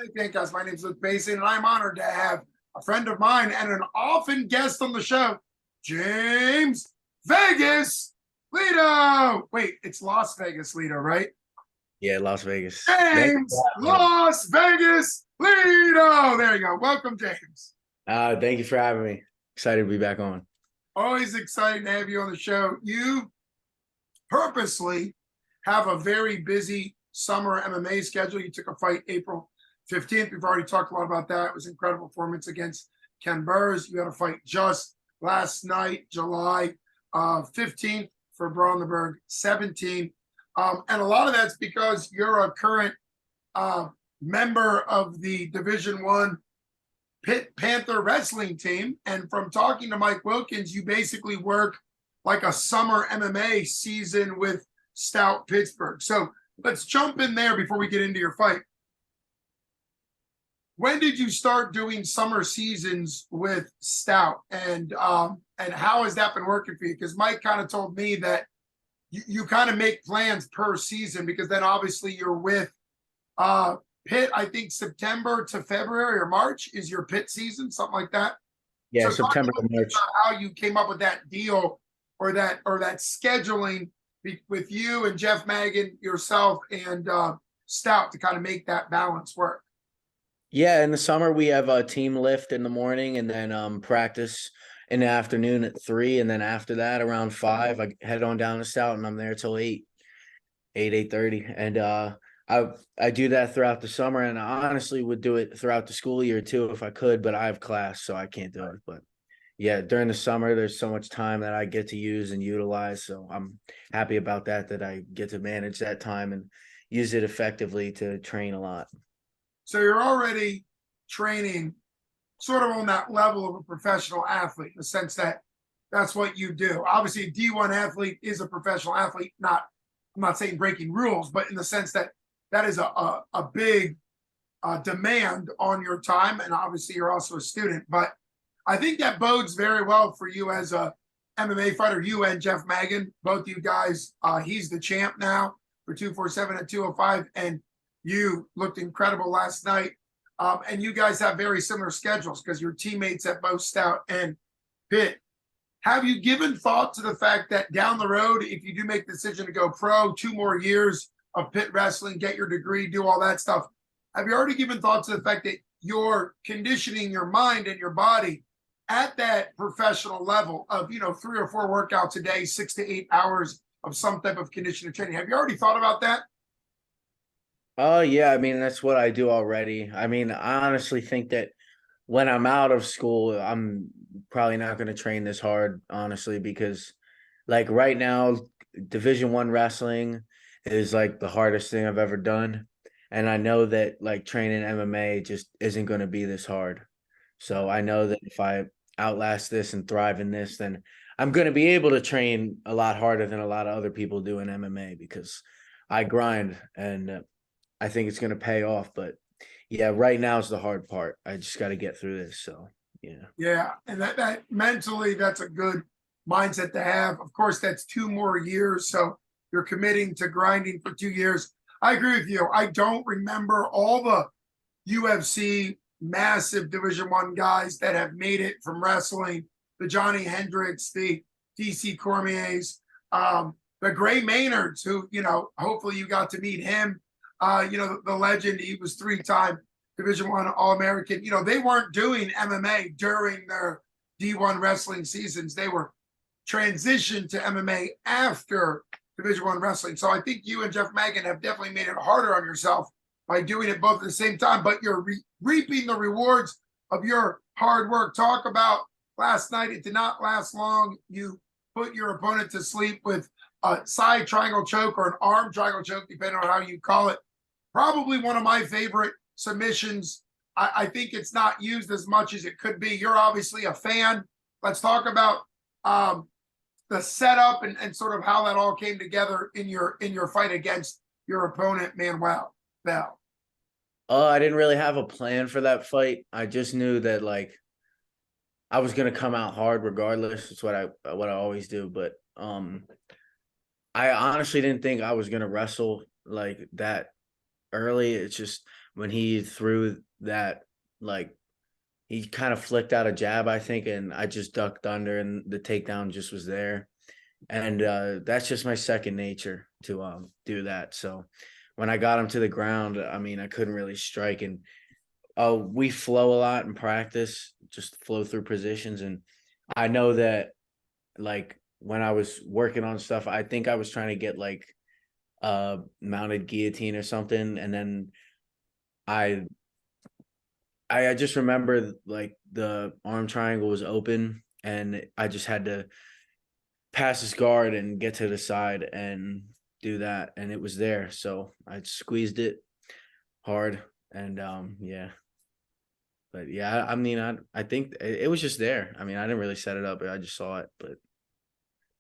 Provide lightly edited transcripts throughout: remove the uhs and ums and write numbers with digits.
Pancast. My name is Luke Basin, and I'm honored to have a friend of mine and an often guest on the show, James Vegas Lledo. Wait, it's Las Vegas Lledo, right? Yeah, Las Vegas. Thank James you. Las Vegas Lledo. There you go. Welcome, James. Thank you for having me. Excited to be back on. Always excited to have you on the show. You purposely have a very busy summer MMA schedule. You took a fight April 15th. We've already talked a lot about that. It was an incredible performance against Ken Burrs. You had a fight just last night, July 15th for Brandenburg 17. And a lot of that's because you're a current member of the Division One Pitt Panther wrestling team. And from talking to Mike Wilkins, you basically work like a summer MMA season with Stout Pittsburgh. So let's jump in there before we get into your fight. When did you start doing summer seasons with Stout, and how has that been working for you? Because Mike kind of told me that you kind of make plans per season, because then obviously you're with Pitt. I think September to February or March is your Pitt season, something like that. Yeah, So September to March. how you came up with that deal or that scheduling with you and Jeff Magan, yourself, and Stout to kind of make that balance work. Yeah, in the summer we have a team lift in the morning and then practice in the afternoon at 3, and then after that around 5 I head on down to Stout and I'm there till 8:30. And I do that throughout the summer, and I honestly would do it throughout the school year too if I could, but I have class so I can't do it. But yeah, during the summer there's so much time that I get to use and utilize, so I'm happy about that I get to manage that time and use it effectively to train a lot. So you're already training sort of on that level of a professional athlete, in the sense that that's what you do. Obviously, a D1 athlete is a professional athlete. I'm not saying breaking rules, but in the sense that that is a big demand on your time, and obviously you're also a student. But I think that bodes very well for you as a MMA fighter. You and Jeff Magan, both you guys, he's the champ now for 247 at 205, and you looked incredible last night. And you guys have very similar schedules because you're teammates at both Stout and Pitt. Have you given thought to the fact that down the road, if you do make the decision to go pro, 2 more years of Pitt wrestling, get your degree, do all that stuff, have you already given thought to the fact that you're conditioning your mind and your body at that professional level of, 3 or 4 workouts a day, 6 to 8 hours of some type of conditioning training? Have you already thought about that? Oh, yeah, I mean, that's what I do already. I mean, I honestly think that when I'm out of school, I'm probably not going to train this hard, honestly, because like right now, Division One wrestling is like the hardest thing I've ever done. And I know that like training MMA just isn't going to be this hard. So I know that if I outlast this and thrive in this, then I'm going to be able to train a lot harder than a lot of other people do in MMA, because I grind, and I think it's going to pay off. But yeah, right now is the hard part. I just got to get through this. So yeah. Yeah, and that mentally, that's a good mindset to have. Of course, that's 2 more years, so you're committing to grinding for 2 years. I agree with you. I don't remember all the UFC massive Division One guys that have made it from wrestling. The Johnny Hendricks, the DC Cormiers, the Gray Maynards, who hopefully you got to meet him. The legend. He was 3-time Division One All-American. They weren't doing MMA during their D1 wrestling seasons. They were transitioned to MMA after Division One wrestling. So I think you and Jeff Magan have definitely made it harder on yourself by doing it both at the same time, but you're reaping the rewards of your hard work. Talk about last night. It did not last long. You put your opponent to sleep with a side triangle choke or an arm triangle choke, depending on how you call it. Probably one of my favorite submissions. I think it's not used as much as it could be. You're obviously a fan. Let's talk about the setup and sort of how that all came together in your fight against your opponent, Manuel Bell. I didn't really have a plan for that fight. I just knew that like I was gonna come out hard regardless. It's what I always do. But I honestly didn't think I was gonna wrestle like that early. It's just when he threw that, like, he kind of flicked out a jab, I think, and I just ducked under, and the takedown just was there. And that's just my second nature to do that. So when I got him to the ground, I mean, I couldn't really strike. And we flow a lot in practice, just flow through positions. And I know that, like, when I was working on stuff, I think I was trying to get like mounted guillotine or something, and then I I just remember like the arm triangle was open, and I just had to pass his guard and get to the side and do that, and it was there. So I squeezed it hard, and yeah. But yeah, I mean, I think it was just there. I mean, I didn't really set it up, I just saw it. But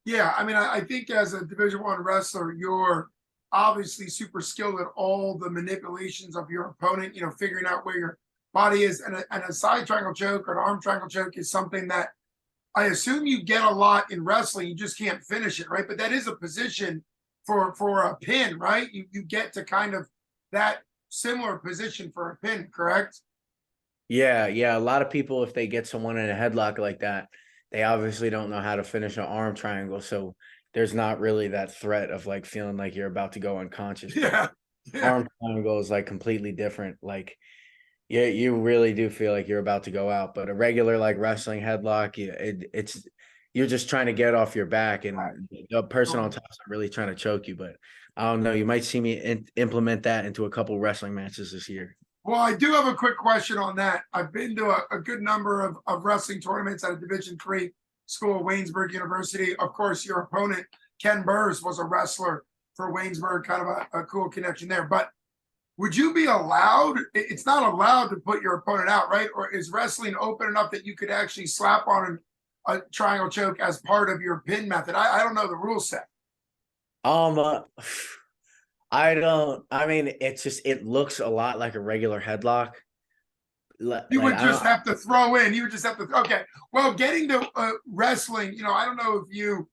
Yeah, I mean, I think as a Division I wrestler, you're obviously super skilled at all the manipulations of your opponent. You know, figuring out where your body is, and a side triangle choke or an arm triangle choke is something that I assume you get a lot in wrestling. You just can't finish it, right? But that is a position for a pin, right? You get to kind of that similar position for a pin, correct? yeah, yeah, a lot of people, if they get someone in a headlock like that, they obviously don't know how to finish an arm triangle. So there's not really that threat of like feeling like you're about to go unconscious. But Yeah, yeah. arm triangle is like completely different. Like, yeah, you really do feel like you're about to go out. But a regular like wrestling headlock, it's you're just trying to get off your back, and Right. the person on top's not really trying to choke you. But I don't know. You might see me implement that into a couple wrestling matches this year. Well, I do have a quick question on that. I've been to a good number of wrestling tournaments at a Division III school, Waynesburg University. Of course, your opponent, Ken Burrs, was a wrestler for Waynesburg, kind of a cool connection there. But would you be allowed? It's not allowed to put your opponent out, right? Or is wrestling open enough that you could actually slap on a triangle choke as part of your pin method? I don't know the rule set. Um, uh, I don't. I mean, it's just it looks a lot like a regular headlock. You Like would I just don't. have to throw in. You would just have to. Okay. Well, getting to wrestling, I don't know if you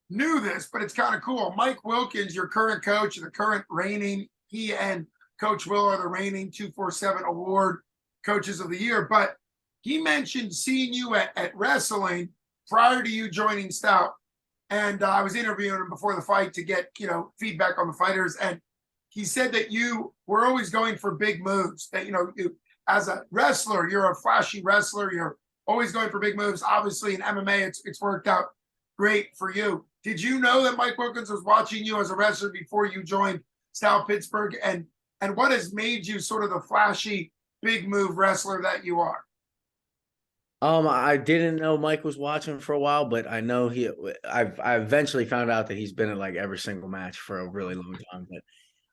knew this, but it's kind of cool. Mike Wilkins, your current coach, the current reigning, he and Coach Will are the reigning 247 award coaches of the year. But he mentioned seeing you at wrestling prior to you joining Stout. And I was interviewing him before the fight to get, feedback on the fighters. And he said that you were always going for big moves, that, as a wrestler, you're a flashy wrestler. You're always going for big moves. Obviously in MMA, it's worked out great for you. Did you know that Mike Wilkins was watching you as a wrestler before you joined Stout Pittsburgh? And what has made you sort of the flashy, big move wrestler that you are? I didn't know Mike was watching for a while, but I know I eventually found out that he's been in like every single match for a really long time.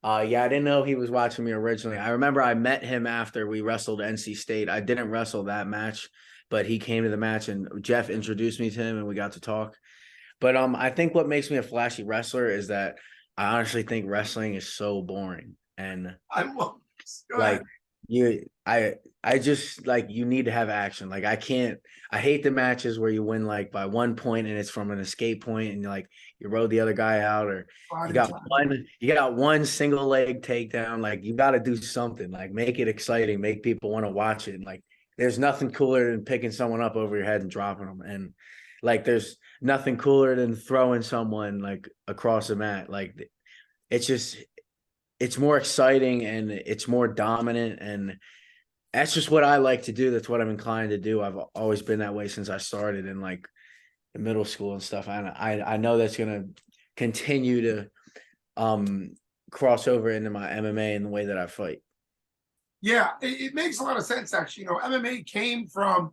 But yeah, I didn't know he was watching me originally. I remember I met him after we wrestled NC State. I didn't wrestle that match, but he came to the match, and Jeff introduced me to him, and we got to talk. But I think what makes me a flashy wrestler is that I honestly think wrestling is so boring. And I love this. Go ahead. like I just like you need to have action. Like I hate the matches where you win like by 1 point and it's from an escape point, and like you rode the other guy out, or you got one single leg takedown. Like you got to do something, like make it exciting, make people want to watch it. Like there's nothing cooler than picking someone up over your head and dropping them, and like there's nothing cooler than throwing someone like across the mat. Like it's just it's more exciting and it's more dominant, and that's just what I like to do. That's what I'm inclined to do. I've always been that way since I started in like middle school and stuff. And I know that's gonna continue to cross over into my MMA and the way that I fight. Yeah, it makes a lot of sense actually. MMA came from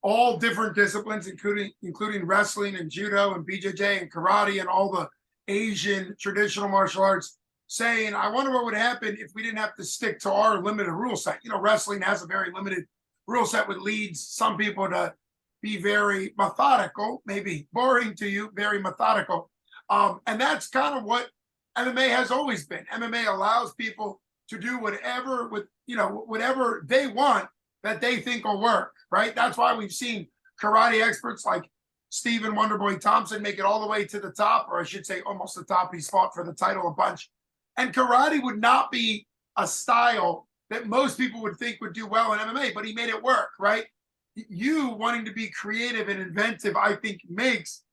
all different disciplines, including wrestling and judo and BJJ and karate and all the Asian traditional martial arts, saying, I wonder what would happen if we didn't have to stick to our limited rule set. Wrestling has a very limited rule set, which leads some people to be very methodical, maybe boring to you, very methodical. And that's kind of what MMA has always been. MMA allows people to do whatever they want that they think will work, right? That's why we've seen karate experts like Stephen Wonderboy Thompson make it all the way to the top, or I should say almost the top. He's fought for the title a bunch. And karate would not be a style that most people would think would do well in MMA, but he made it work, right? You wanting to be creative and inventive, I think makes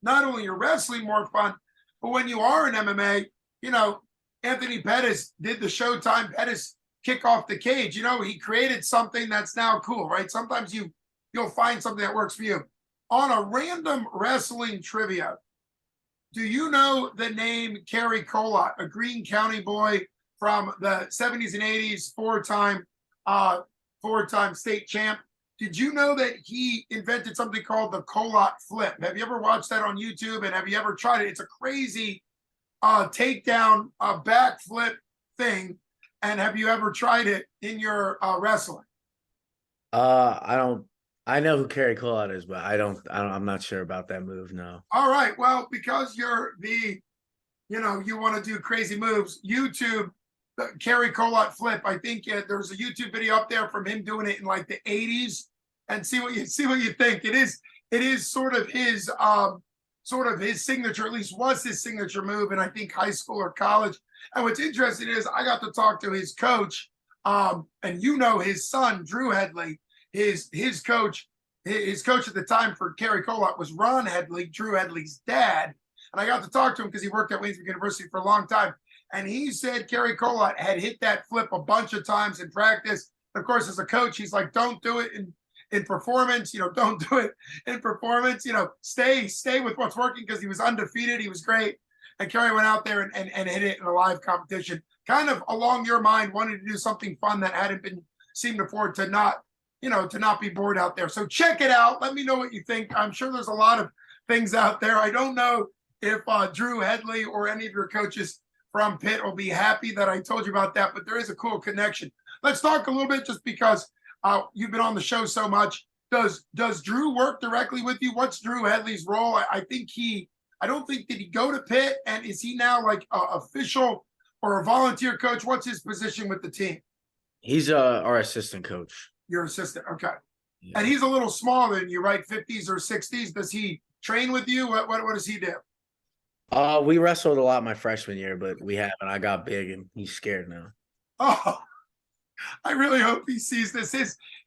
not only your wrestling more fun, but when you are in MMA, you know, Anthony Pettis did the Showtime Pettis kick off the cage. You know, he created something that's now cool, right? Sometimes you'll find something that works for you. On a random wrestling trivia, do you know the name Kerry Colott, a Greene County boy from the 70s and 80s, four-time state champ? Did you know that he invented something called the Colott flip? Have you ever watched that on YouTube? And have you ever tried it? It's a crazy takedown, backflip thing. And have you ever tried it in your wrestling? I don't. I know who Kerry Collard is, but I'm not sure about that move. No. All right. Well, because you want to do crazy moves, YouTube, the Kerry Colott flip. I think there's a YouTube video up there from him doing it in like the 80s, and see what you think. It is sort of his signature, at least was his signature move in I think high school or college. And what's interesting is I got to talk to his coach, and his son Drew Headley. His coach at the time for Kerry Colott was Ron Headley, Drew Headley's dad. And I got to talk to him because he worked at Waynesburg University for a long time. And he said Kerry Colott had hit that flip a bunch of times in practice. Of course, as a coach, he's like, don't do it in performance. Don't do it in performance. Stay with what's working, because he was undefeated. He was great. And Kerry went out there and hit it in a live competition. Kind of along your mind, wanted to do something fun that hadn't been seen before, to not be bored out there. So check it out. Let me know what you think. I'm sure there's a lot of things out there. I don't know if Drew Headley or any of your coaches from Pitt will be happy that I told you about that, but there is a cool connection. Let's talk a little bit, just because you've been on the show so much. Does Drew work directly with you? What's Drew Headley's role? I don't think, did he go to Pitt? And is he now like a official or a volunteer coach? What's his position with the team? He's our assistant coach. Your assistant, okay. Yeah. And he's a little smaller than you, right? 50s or 60s. Does he train with you? What does he do? We wrestled a lot my freshman year, but we haven't. I got big and he's scared now. Oh, I really hope he sees this.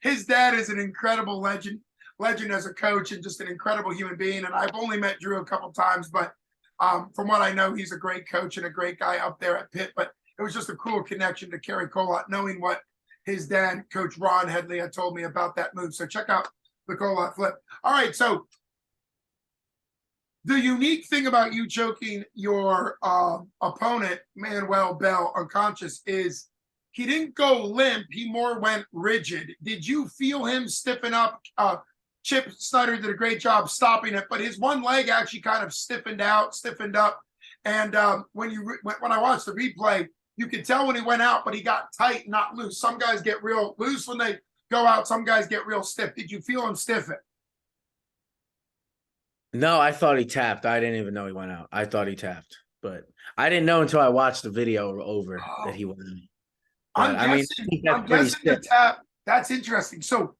His dad is an incredible legend as a coach, and just an incredible human being. And I've only met Drew a couple times, but from what I know, he's a great coach and a great guy up there at Pitt. But it was just a cool connection to Kerry Colott, knowing what his dad, Coach Ron Headley, had told me about that move. So check out the Colott flip. All right, so the unique thing about you choking your opponent, Manuel Bell, unconscious, is he didn't go limp. He more went rigid. Did you feel him stiffen up? Chip Snyder did a great job stopping it, but his one leg actually kind of stiffened up. And when I watched the replay, you could tell when he went out, but he got tight, not loose. Some guys get real loose when they go out. Some guys get real stiff. Did you feel him stiffen? No, I thought he tapped. I didn't even know he went out. I thought he tapped, but I didn't know until I watched the video over that he went out. I'm guessing the tap. That's interesting. So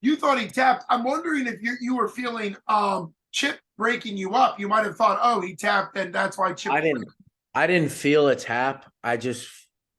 you thought he tapped. I'm wondering if you were feeling Chip breaking you up. You might have thought, oh, he tapped, and that's why Chip. I didn't feel a tap. I just,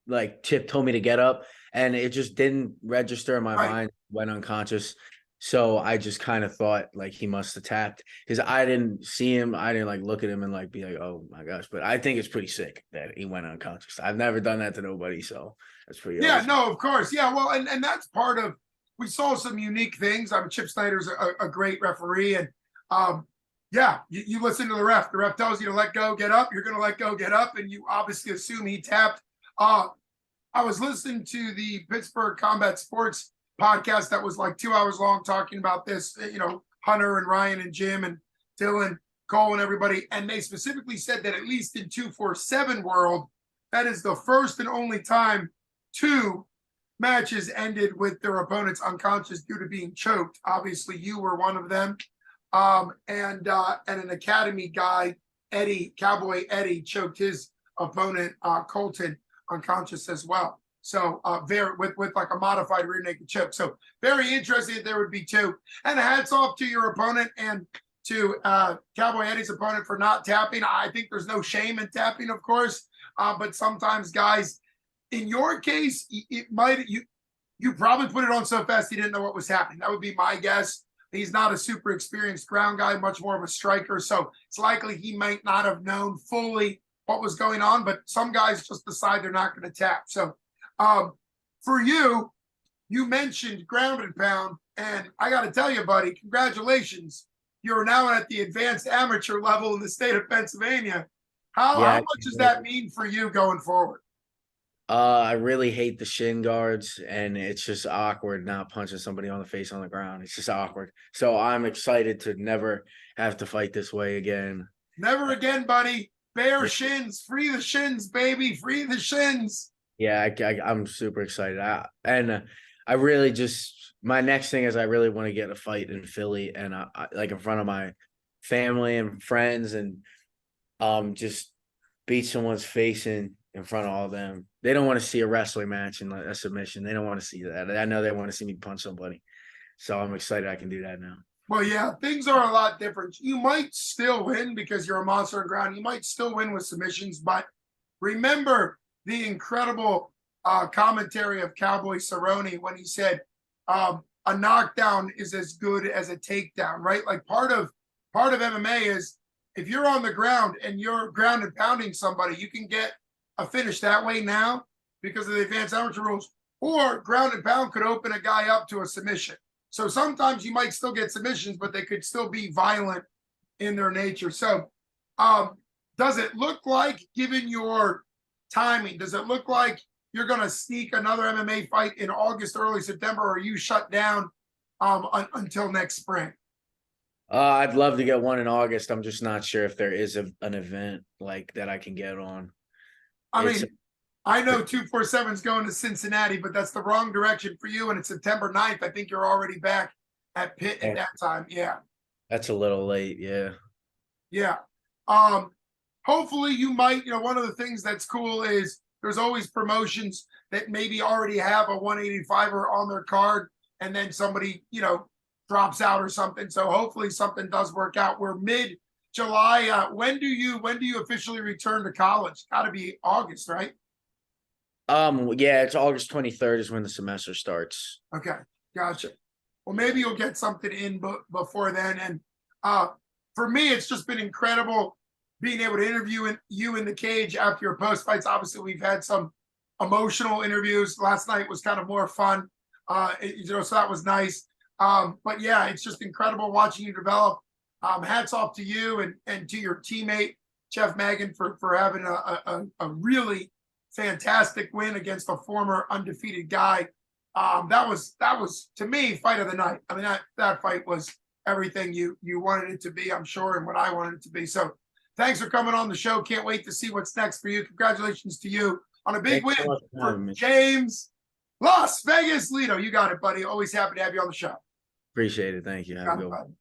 like, Chip told me to get up, and it just didn't register in my mind. Went unconscious. So I just kind of thought like he must have tapped, because I didn't see him. I didn't like look at him and like be like, oh my gosh. But I think it's pretty sick that he went unconscious. I've never done that to nobody, so that's pretty awesome. No, of course. Yeah, well, and that's part of, we saw some unique things. Chip Snyder's a great referee, and you listen to the ref. The ref tells you to let go, get up. You're going to let go, get up, and you obviously assume he tapped. I was listening to the Pittsburgh Combat Sports podcast that was like 2 hours long, talking about this, Hunter and Ryan and Jim and Dylan, Cole and everybody. And they specifically said that at least in 247 world, that is the first and only time 2 matches ended with their opponents unconscious due to being choked. Obviously, you were one of them. And an academy guy, Cowboy Eddie, choked his opponent, Colton, unconscious as well. So very with like a modified rear naked choke. So very interesting that there would be 2. And hats off to your opponent and to Cowboy Eddie's opponent for not tapping. I think there's no shame in tapping, of course, but sometimes guys in your case, it might you probably put it on so fast he didn't know what was happening. That would be my guess. He's not a super experienced ground guy, much more of a striker. So it's likely he might not have known fully what was going on, but some guys just decide they're not going to tap. So for you, you mentioned ground and pound, and I got to tell you, buddy, congratulations. You're now at the advanced amateur level in the state of Pennsylvania. How Yeah, much does that mean for you going forward? I really hate the shin guards, and it's just awkward not punching somebody on the face on the ground. It's just awkward. So I'm excited to never have to fight this way again. Never again, buddy. Bare shins, free the shins, baby, free the shins. Yeah, I'm super excited. I really just my next thing is I really want to get a fight in Philly, and like in front of my family and friends, and just beat someone's face in front of all of them. They don't want to see a wrestling match and a submission. They don't want to see that. I know they want to see me punch somebody. So I'm excited I can do that now. Well, yeah, things are a lot different. You might still win because you're a monster on ground. You might still win with submissions, but remember the incredible commentary of Cowboy Cerrone when he said a knockdown is as good as a takedown, right? Like part of MMA is if you're on the ground and you're ground and pounding somebody, you can get a finish that way now because of the advanced amateur rules, or ground and pound could open a guy up to a submission. So sometimes you might still get submissions, but they could still be violent in their nature. So does it look like, given your timing, does it look like you're going to sneak another MMA fight in August, early September, or are you shut down until next spring? I'd love to get one in August. I'm just not sure if there is an event like that I can get on. I mean, I know 247 is going to Cincinnati, but that's the wrong direction for you. And it's September 9th. I think you're already back at Pitt at that time. Yeah. That's a little late. Yeah. Yeah. Hopefully you might, one of the things that's cool is there's always promotions that maybe already have a 185er on their card, and then somebody, drops out or something. So hopefully something does work out. We're mid-July. When do you officially return to college? Got to be August, right? Yeah, it's August 23rd is when the semester starts. Okay, gotcha. Well, maybe you'll get something in before then. And for me, it's just been incredible being able to interview you in the cage after your post fights. Obviously, we've had some emotional interviews. Last night was kind of more fun, so that was nice. But yeah, it's just incredible watching you develop. Hats off to you and to your teammate Jeff Magan for having a really fantastic win against a former undefeated guy. That was to me fight of the night. I mean that fight was everything you wanted it to be, I'm sure, and what I wanted it to be. So thanks for coming on the show. Can't wait to see what's next for you. Congratulations to you on a big win for James Las Vegas Lledo. You got it, buddy. Always happy to have you on the show. Appreciate it. Thank you. Have a good one.